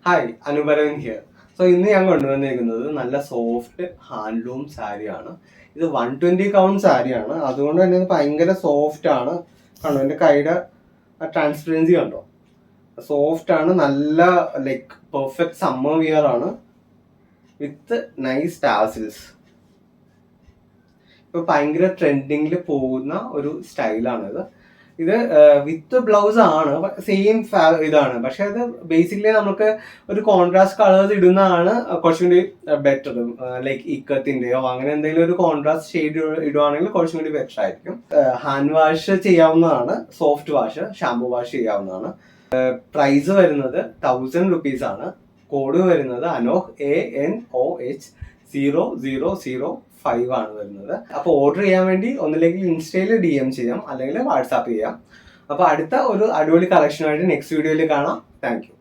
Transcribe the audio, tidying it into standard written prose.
Hi, അനുപരവൻ here. So ഇന്ന് ഞാൻ കൊണ്ടുവന്നിരിക്കുന്നത് നല്ല സോഫ്റ്റ് ഹാൻഡ്ലൂം സാരിയാണ്. ഇത് 120 കൗണ്ട് സാരിയാണ്. അതുകൊണ്ട് തന്നെ ഇത് ഭയങ്കര സോഫ്റ്റ് ആണ്. കണ്ടോ എൻ്റെ കൈയുടെ ട്രാൻസ്പെറൻസി കണ്ടോ? സോഫ്റ്റ് ആണ്, നല്ല ലൈക്ക് പെർഫെക്റ്റ് സമ്മർ വിയർ ആണ് വിത്ത് നൈസ് ടാസിൽസ്. ഇപ്പൊ ഭയങ്കര ട്രെൻഡിങ്ങിൽ പോകുന്ന ഒരു സ്റ്റൈലാണിത്. ഇത് വിത്ത് ബ്ലൗസ് ആണ്, സെയിം ഇതാണ്. പക്ഷെ അത് ബേസിക്കലി നമുക്ക് ഒരു കോൺട്രാസ്റ്റ് കളേഴ്സ് ഇടുന്നതാണ് കുറച്ചും കൂടി ബെറ്റർ. ലൈക്ക് ഇക്കത്തിന്റെയോ അങ്ങനെ എന്തെങ്കിലും ഒരു കോൺട്രാസ്റ്റ് ഷെയ്ഡ് ഇടുവാണെങ്കിൽ കുറച്ചും കൂടി ബെറ്റർ ആയിരിക്കും. ഹാൻഡ് വാഷ് ചെയ്യാവുന്നതാണ്, സോഫ്റ്റ് വാഷ്, ഷാംപൂ വാഷ് ചെയ്യാവുന്നതാണ്. പ്രൈസ് വരുന്നത് 1000 rupees ആണ്. കോഡ് വരുന്നത് അനോഹ് ANOH0005 ആണ് വരുന്നത്. അപ്പൊ ഓർഡർ ചെയ്യാൻ വേണ്ടി ഒന്നില്ലെങ്കിൽ ഇൻസ്റ്റയിൽ DM ചെയ്യാം, അല്ലെങ്കിൽ വാട്സാപ്പ് ചെയ്യാം. അപ്പൊ അടുത്ത ഒരു അടിപൊളി കളക്ഷനുമായിട്ട് നെക്സ്റ്റ് വീഡിയോയിൽ കാണാം. Thank you.